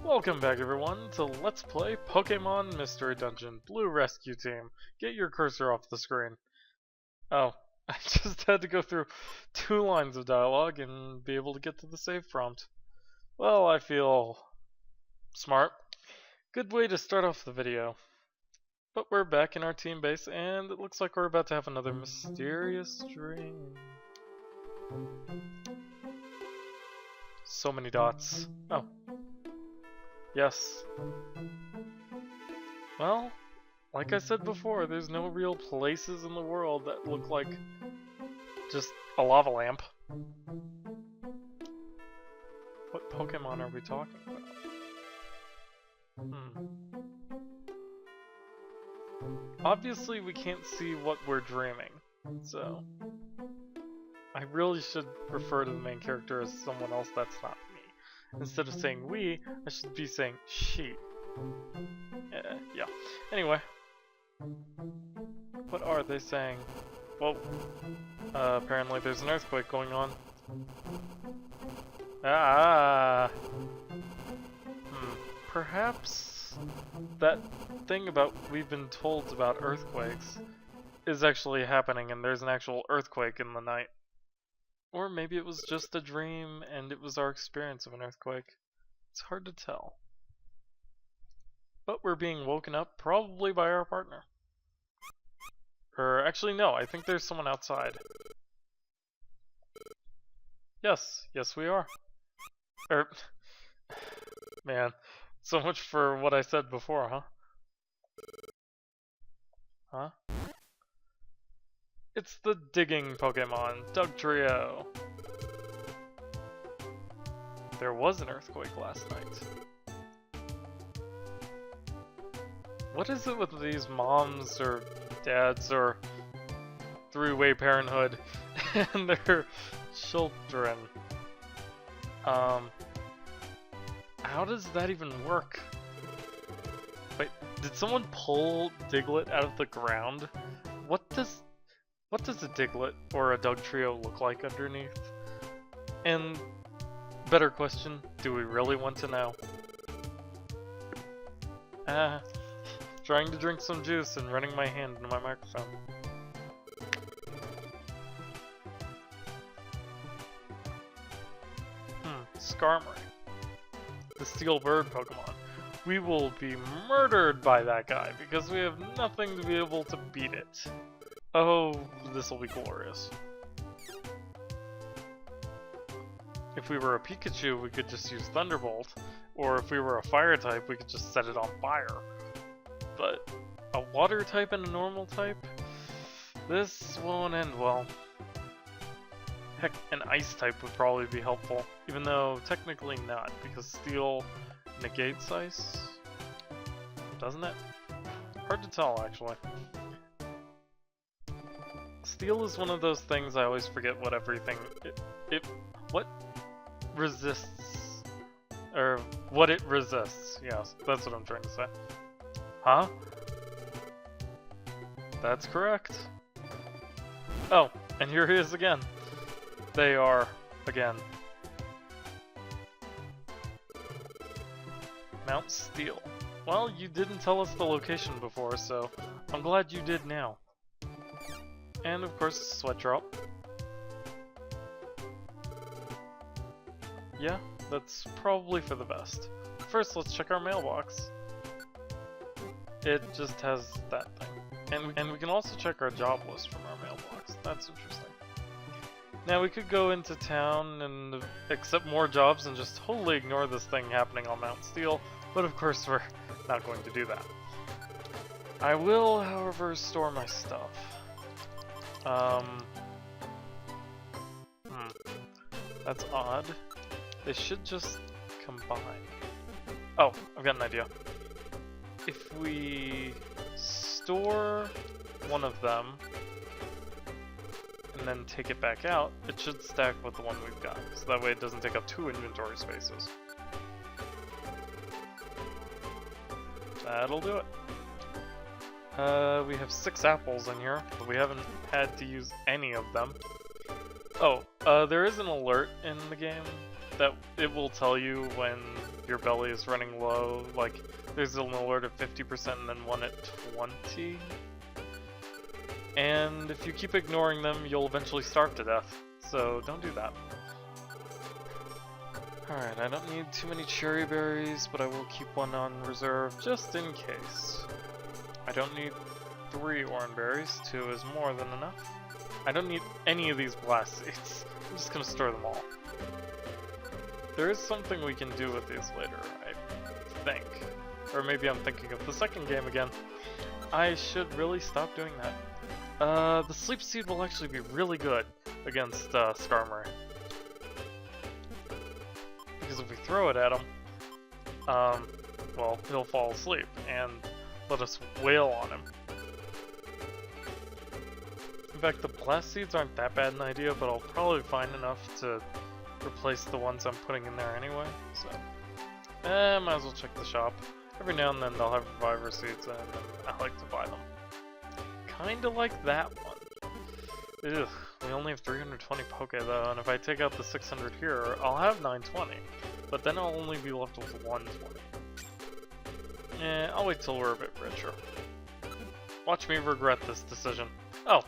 Welcome back everyone to Let's Play Pokemon Mystery Dungeon Blue Rescue Team. Get your cursor off the screen. Oh, I just had to go through 2 lines of dialogue and be able to get to the save prompt. Well, I feel smart. Good way to start off the video. But we're back in our team base and it looks like we're about to have another mysterious dream. So many dots. Oh. Yes. Well, like I said before, there's no real places in the world that look like just a lava lamp. What Pokemon are we talking about? Obviously we can't see what we're dreaming, so I really should refer to the main character as someone else that's not me. Instead of saying we, I should be saying she. Yeah. Anyway. What are they saying? Well, apparently there's an earthquake going on. Perhaps that thing about we've been told about earthquakes is actually happening and there's an actual earthquake in the night. Or maybe it was just a dream and it was our experience of an earthquake. It's hard to tell. But we're being woken up probably by our partner. Or actually no, I think there's someone outside. Yes we are. Man, so much for what I said before, huh? Huh? It's the digging Pokemon, Dugtrio. There was an earthquake last night. What is it with these moms or dads or three-way parenthood and their children? How does that even work? Wait, did someone pull Diglett out of the ground? What does a Diglett or a Dugtrio look like underneath? And, better question, do we really want to know? Trying to drink some juice and running my hand into my microphone. Skarmory. The Steel Bird Pokemon. We will be murdered by that guy because we have nothing to be able to beat it. Oh, this will be glorious. If we were a Pikachu, we could just use Thunderbolt, or if we were a fire type, we could just set it on fire. But a water type and a normal type? This won't end well. Heck, an ice type would probably be helpful, even though technically not, because steel negates ice, doesn't it? Hard to tell, actually. Steel is one of those things I always forget what everything what resists, or what it resists. Yes, that's what I'm trying to say. Huh? That's correct. Oh, and here he is again. They are again. Mount Steel. Well, you didn't tell us the location before, so I'm glad you did now. And of course, Sweat Drop. Yeah, that's probably for the best. First, let's check our mailbox. It just has that thing. And we can also check our job list from our mailbox. That's interesting. Now we could go into town and accept more jobs and just totally ignore this thing happening on Mount Steel, but of course we're not going to do that. I will, however, store my stuff. That's odd. They should just combine. Oh, I've got an idea. If we store one of them and then take it back out, it should stack with the one we've got, so that way it doesn't take up 2 inventory spaces. That'll do it. We have 6 apples in here, but we haven't had to use any of them. Oh, there is an alert in the game that it will tell you when your belly is running low. Like, there's an alert at 50% and then one at 20. And if you keep ignoring them, you'll eventually starve to death. So don't do that. Alright, I don't need too many cherry berries, but I will keep one on reserve just in case. I don't need 3 orange berries, 2 is more than enough. I don't need any of these blast seeds. I'm just gonna store them all. There is something we can do with these later, I think. Or maybe I'm thinking of the second game again. I should really stop doing that. The sleep seed will actually be really good against Skarmory. Because if we throw it at him, well, he'll fall asleep and let us wail on him. In fact, the blast seeds aren't that bad an idea, but I'll probably find enough to replace the ones I'm putting in there anyway, so... might as well check the shop. Every now and then they'll have reviver seeds and I like to buy them. Kinda like that one. Ugh, we only have 320 Poke though, and if I take out the 600 here, I'll have 920. But then I'll only be left with 120. I'll wait till we're a bit richer. Watch me regret this decision. Oh,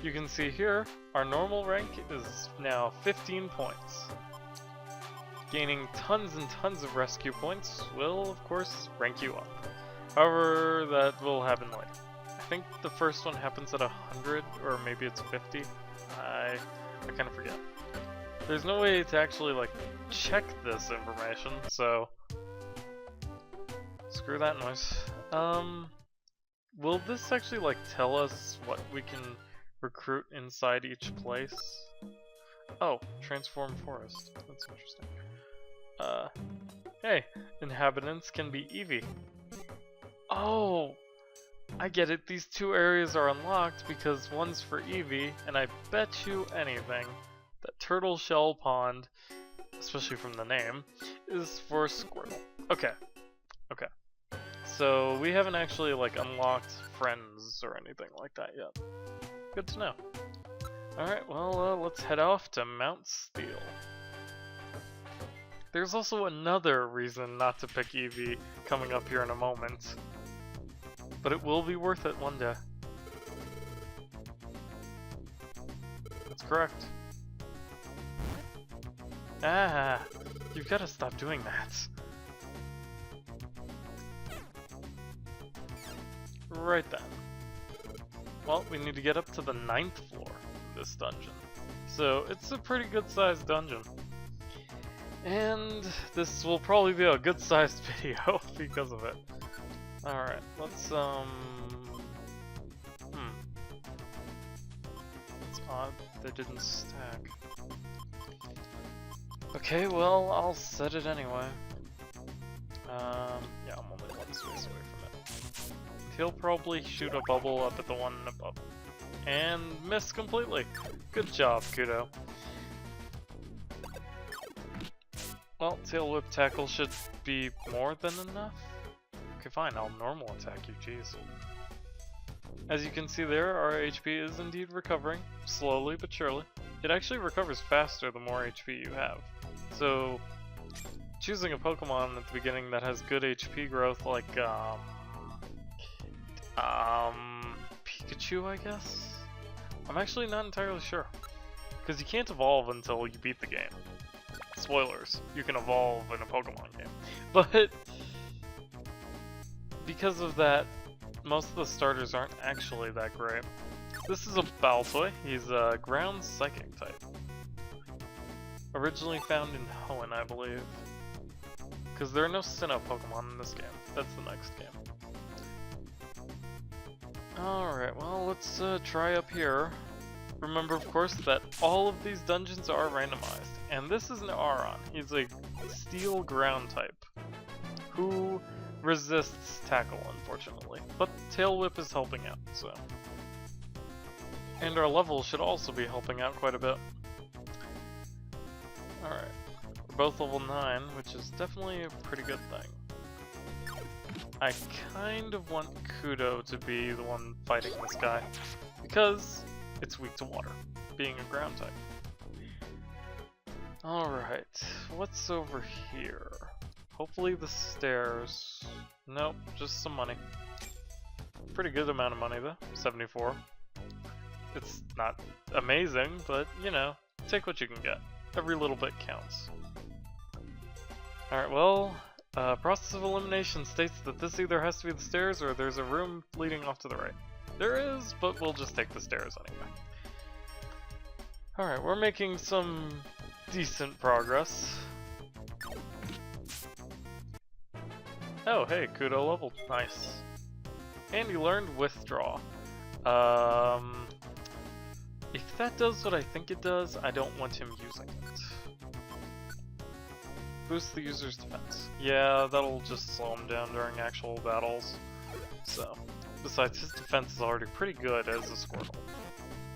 you can see here, our normal rank is now 15 points. Gaining tons and tons of rescue points will, of course, rank you up. However, that will happen later. I think the first one happens at 100, or maybe it's 50. I kind of forget. There's no way to actually, like, check this information, so... Screw that noise. Will this actually, like, tell us what we can recruit inside each place? Oh, transform forest. That's interesting. Hey, inhabitants can be Eevee. Oh, I get it. These 2 areas are unlocked because one's for Eevee, and I bet you anything that Turtle Shell Pond, especially from the name, is for Squirtle. Okay. Okay. So we haven't actually like unlocked friends or anything like that yet. Good to know. Alright, well, let's head off to Mount Steel. There's also another reason not to pick Eevee coming up here in a moment. But it will be worth it one day. That's correct. Ah, you've got to stop doing that. Right then. Well, we need to get up to the 9th floor of this dungeon. So, it's a pretty good sized dungeon. And this will probably be a good sized video because of it. Alright, let's It's odd they didn't stack. Okay, well, I'll set it anyway. Yeah, I'm only one space away from it. He'll probably shoot a bubble up at the one above. And miss completely. Good job, Kudo. Well, Tail Whip Tackle should be more than enough. Okay, fine, I'll normal attack you, jeez. As you can see there, our HP is indeed recovering, slowly but surely. It actually recovers faster the more HP you have. So, choosing a Pokemon at the beginning that has good HP growth, like, Pikachu, I guess? I'm actually not entirely sure. Because you can't evolve until you beat the game. Spoilers, you can evolve in a Pokemon game. But, because of that, most of the starters aren't actually that great. This is a Baltoy. He's a ground psychic type. Originally found in Hoenn, I believe. Because there are no Sinnoh Pokemon in this game. That's the next game. Alright, well, let's try up here. Remember, of course, that all of these dungeons are randomized. And this is an Aron. He's a steel ground type. Who resists Tackle, unfortunately. But Tail Whip is helping out, so. And our level should also be helping out quite a bit. Alright. We're both level 9, which is definitely a pretty good thing. I kind of want Kudo to be the one fighting this guy, because it's weak to water, being a ground type. Alright, what's over here? Hopefully the stairs. Nope, just some money. Pretty good amount of money though, 74. It's not amazing, but you know, take what you can get. Every little bit counts. Alright, well, process of elimination states that this either has to be the stairs or there's a room leading off to the right. There is, but we'll just take the stairs anyway. Alright, we're making some decent progress. Oh, hey, Kudo leveled. Nice. And you learned Withdraw. If that does what I think it does, I don't want him using it. Boost the user's defense. Yeah, that'll just slow him down during actual battles. So, besides, his defense is already pretty good as a Squirtle.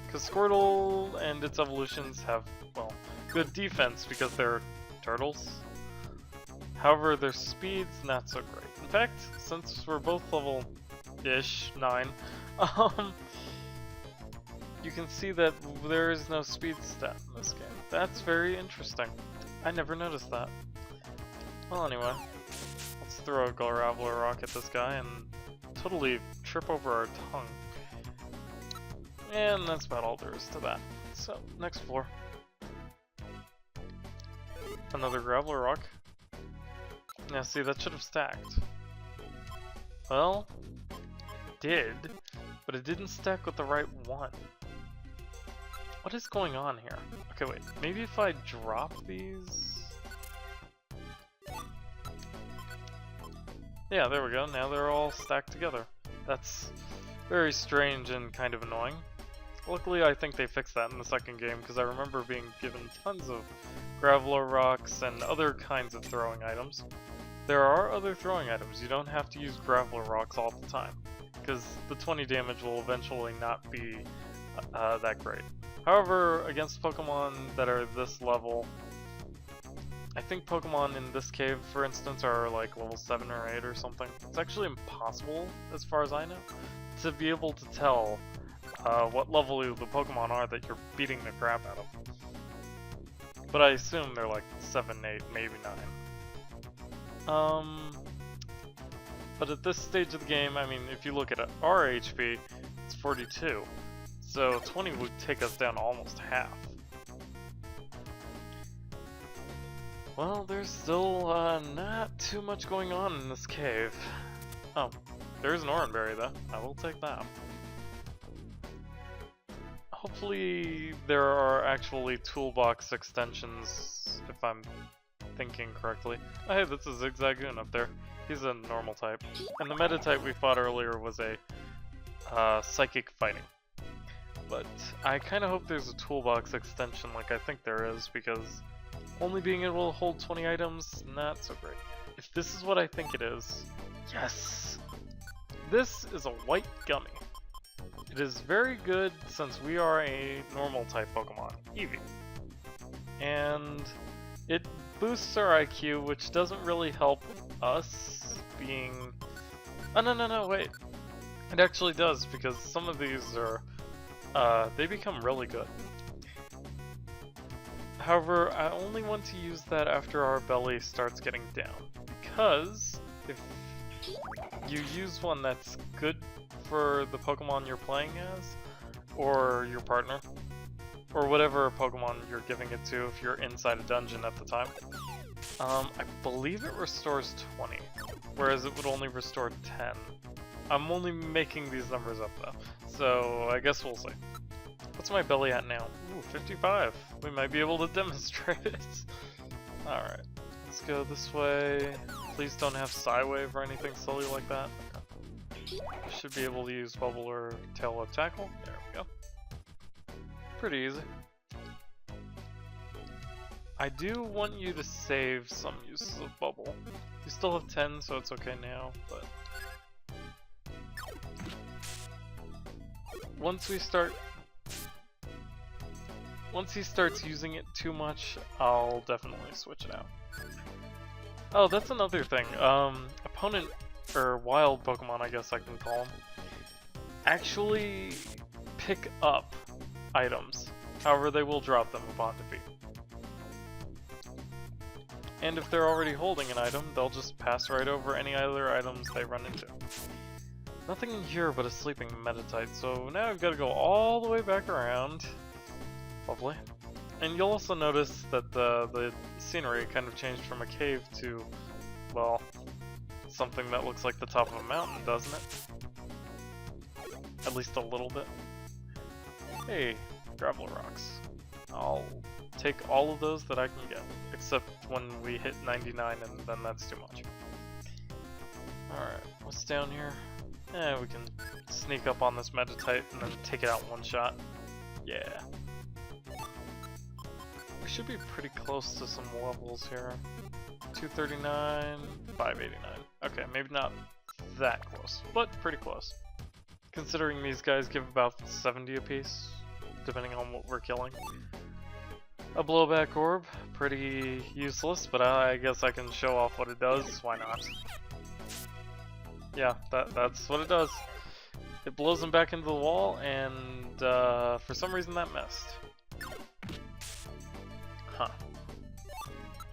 Because Squirtle and its evolutions have, well, good defense because they're turtles. However, their speed's not so great. In fact, since we're both level-ish 9, you can see that there is no speed stat in this game. That's very interesting. I never noticed that. Well, anyway, let's throw a Graveler Rock at this guy and totally trip over our tongue. And that's about all there is to that. So, next floor. Another Graveler Rock. Now see, that should have stacked. Well, it did, but it didn't stack with the right one. What is going on here? Okay, wait, maybe if I drop these? Yeah, there we go, now they're all stacked together. That's very strange and kind of annoying. Luckily, I think they fixed that in the second game, because I remember being given tons of Graveler Rocks and other kinds of throwing items. There are other throwing items, you don't have to use Graveler Rocks all the time, because the 20 damage will eventually not be that great. However, against Pokemon that are this level, I think Pokemon in this cave, for instance, are like level 7 or 8 or something. It's actually impossible, as far as I know, to be able to tell what level the Pokemon are that you're beating the crap out of. But I assume they're like 7, 8, maybe 9. But at this stage of the game, I mean, if you look at our HP, it's 42. So 20 would take us down almost half. Well, there's still not too much going on in this cave. Oh, there's an Oranberry though. I will take that. Hopefully there are actually toolbox extensions, if I'm thinking correctly. Oh hey, that's a Zigzagoon up there. He's a normal type. And the meta type we fought earlier was a psychic fighting. But I kind of hope there's a toolbox extension like I think there is, because only being able to hold 20 items, not so great. If this is what I think it is, yes! This is a white gummy. It is very good since we are a normal type Pokemon, Eevee. And it boosts our IQ, which doesn't really help us being... Oh no, wait. It actually does, because some of these are... they become really good. However, I only want to use that after our belly starts getting down, because if you use one that's good for the Pokemon you're playing as, or your partner, or whatever Pokemon you're giving it to if you're inside a dungeon at the time, I believe it restores 20, whereas it would only restore 10. I'm only making these numbers up though, so I guess we'll see. What's my belly at now? Ooh, 55. We might be able to demonstrate it. Alright, let's go this way. Please don't have Psywave or anything silly like that. Should be able to use Bubble or Tail Whip Tackle. There we go. Pretty easy. I do want you to save some uses of Bubble. You still have 10, so it's okay now, but... Once he starts using it too much, I'll definitely switch it out. Oh, that's another thing. Opponent, or wild Pokemon I guess I can call them, actually pick up items. However, they will drop them upon defeat. And if they're already holding an item, they'll just pass right over any other items they run into. Nothing in here but a sleeping Metatite, so now I've got to go all the way back around. Lovely. And you'll also notice that the scenery kind of changed from a cave to, well, something that looks like the top of a mountain, doesn't it? At least a little bit. Hey, gravel rocks. I'll take all of those that I can get, except when we hit 99 and then that's too much. Alright, what's down here? We can sneak up on this Metatite and then take it out in one shot. Yeah. We should be pretty close to some levels here. 239, 589. Okay, maybe not that close, but pretty close. Considering these guys give about 70 apiece, depending on what we're killing. A blowback orb, pretty useless, but I guess I can show off what it does, why not? Yeah, that's what it does. It blows them back into the wall, and for some reason that missed. Huh.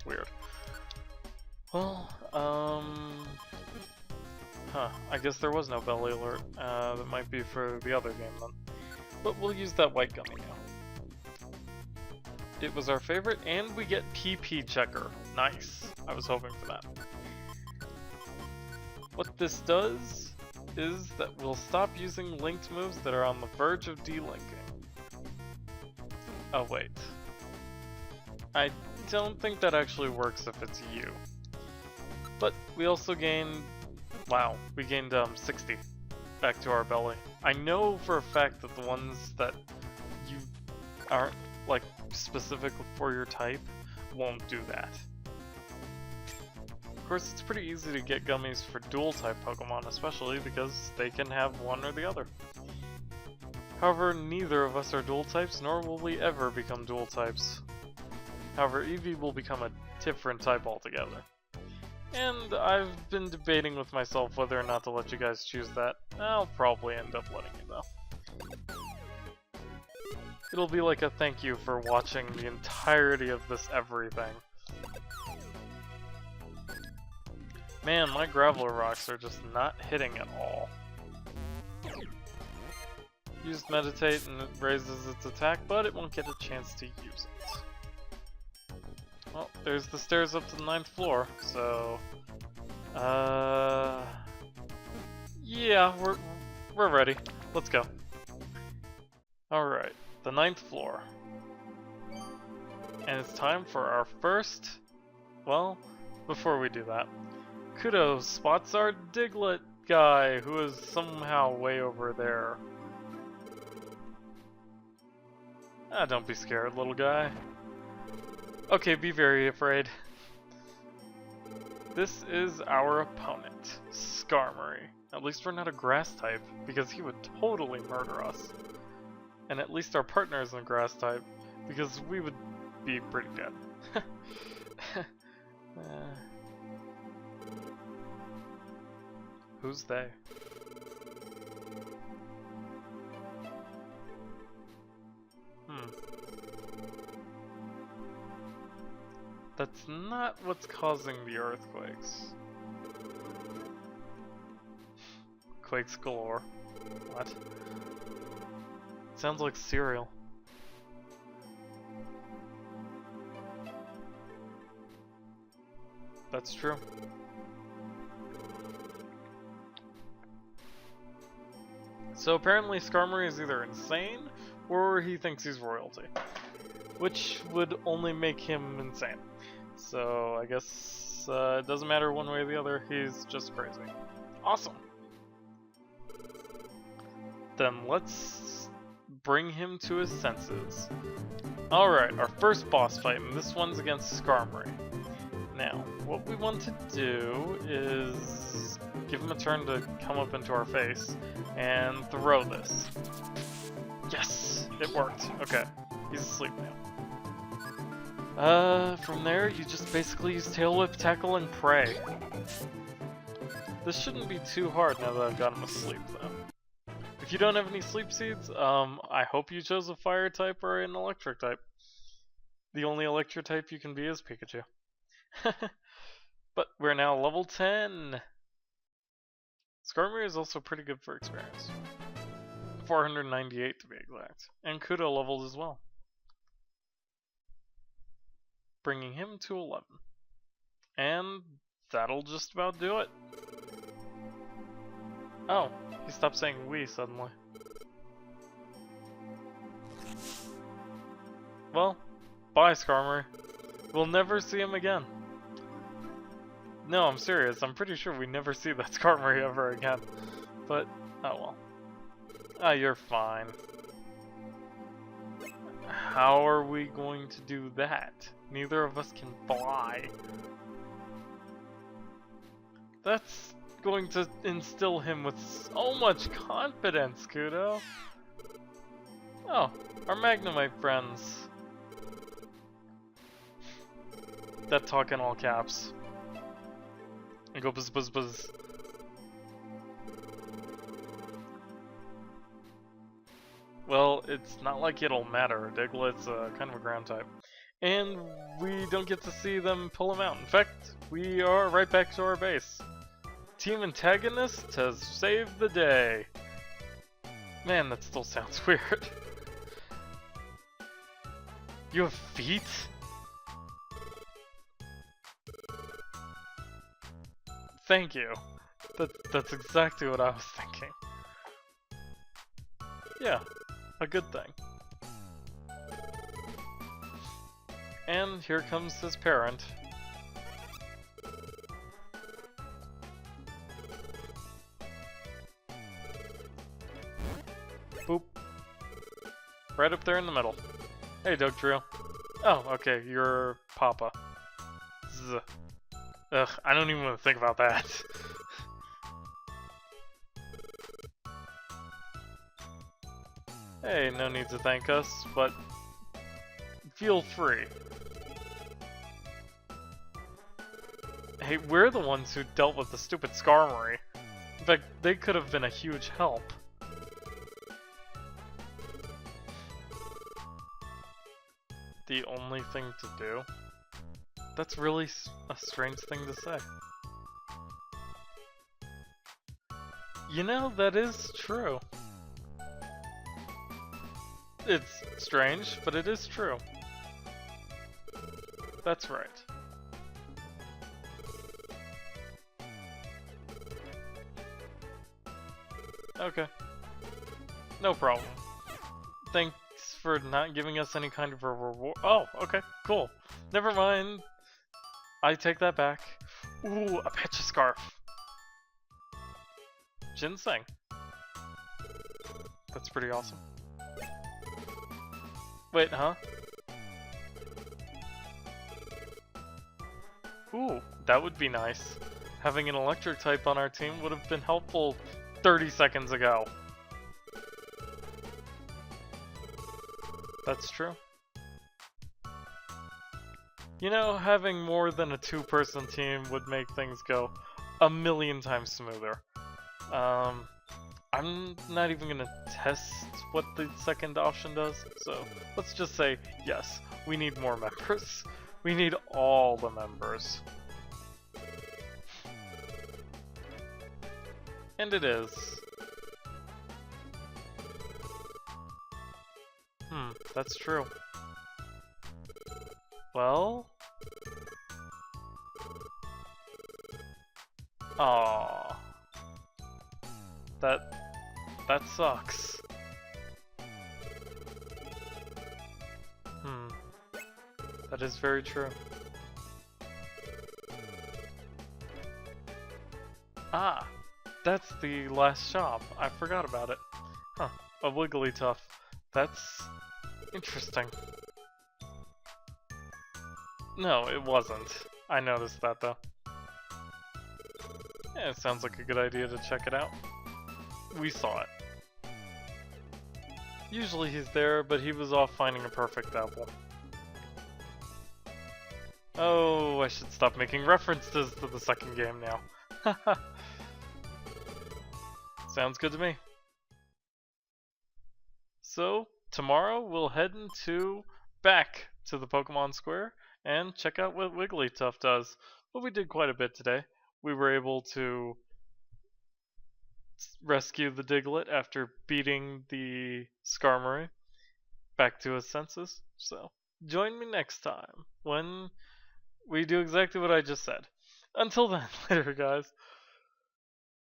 Weird. Well, I guess there was no belly alert. That might be for the other game then. But we'll use that white gummy now. It was our favorite, and we get PP checker. Nice. I was hoping for that. What this does is that we'll stop using linked moves that are on the verge of delinking. Oh wait. I don't think that actually works if it's you. But we also gained, wow, we gained 60 back to our belly. I know for a fact that the ones that you aren't like specific for your type won't do that. Of course, it's pretty easy to get gummies for dual type Pokemon, especially because they can have one or the other. However, neither of us are dual types, nor will we ever become dual types. However, Eevee will become a different type altogether. And I've been debating with myself whether or not to let you guys choose that. I'll probably end up letting you though. It'll be like a thank you for watching the entirety of this everything. Man, my Graveler Rocks are just not hitting at all. Used Meditate and it raises its attack, but it won't get a chance to use it. Well, there's the stairs up to the 9th floor, so... yeah, we're ready. Let's go. Alright, the 9th floor. And it's time for our first... Well, before we do that, Kudo spots our Diglett guy, who is somehow way over there. Ah, don't be scared, little guy. Okay, be very afraid. This is our opponent, Skarmory. At least we're not a grass type, because he would totally murder us. And at least our partner isn't a grass type, because we would be pretty dead. Who's they? That's not what's causing the earthquakes. Quakes galore. What? Sounds like cereal. That's true. So apparently Skarmory is either insane, or he thinks he's royalty. Which would only make him insane. So I guess it doesn't matter one way or the other, he's just crazy. Awesome! Then let's bring him to his senses. Alright, our first boss fight, and this one's against Skarmory. Now, what we want to do is give him a turn to come up into our face and throw this. Yes! It worked. Okay. He's asleep now. From there, you just basically use Tail Whip, Tackle, and Pray. This shouldn't be too hard now that I've got him asleep, though. If you don't have any sleep seeds, I hope you chose a fire type or an electric type. The only electric type you can be is Pikachu. But we're now level 10. Skarmory is also pretty good for experience. 498 to be exact. And Kudo leveled as well, bringing him to 11. And that'll just about do it. Oh, he stopped saying we suddenly. Well, bye Skarmory. We'll never see him again. No, I'm serious. I'm pretty sure we never see that Skarmory ever again. But, oh well. Ah, you're fine. How are we going to do that? Neither of us can fly. That's going to instill him with so much confidence, Kudo. Oh, our Magnemite friends. That talk in all caps. And go buzz buzz buzz. Well, it's not like it'll matter. Diglett's kind of a ground type. And we don't get to see them pull him out. In fact, we are right back to our base. Team Antagonist has saved the day. Man, that still sounds weird. You have feet? Thank you. That's exactly what I was thinking. Yeah, a good thing. And here comes his parent. Boop. Right up there in the middle. Hey, Dugtrio. Oh, okay, you're Papa. Zzz. Ugh, I don't even want to think about that. Hey, no need to thank us, but feel free. Hey, we're the ones who dealt with the stupid Skarmory. In fact, they could have been a huge help. The only thing to do? That's really a strange thing to say. You know, that is true. It's strange, but it is true. That's right. Okay. No problem. Thanks for not giving us any kind of a reward. Oh, okay, cool. Never mind. I take that back. Ooh, a patch of scarf. Ginseng. That's pretty awesome. Wait, huh? Ooh, that would be nice. Having an electric type on our team would have been helpful 30 seconds ago. That's true. You know, having more than a two-person team would make things go a million times smoother. I'm not even gonna test what the second option does, so let's just say, yes, we need more members. We need all the members. And it is. That's true. Well... Aww. That sucks. That is very true. Ah! That's the last shop. I forgot about it. Huh. A Wigglytuff. That's... interesting. No, it wasn't. I noticed that though. Yeah, it sounds like a good idea to check it out. We saw it. Usually he's there, but he was off finding a perfect apple. Oh, I should stop making references to the second game now. Haha. Sounds good to me. So, tomorrow we'll head back to the Pokemon Square and check out what Wigglytuff does. But we did quite a bit today. We were able to rescue the Diglett after beating the Skarmory back to his senses. So, join me next time when we do exactly what I just said. Until then, later guys.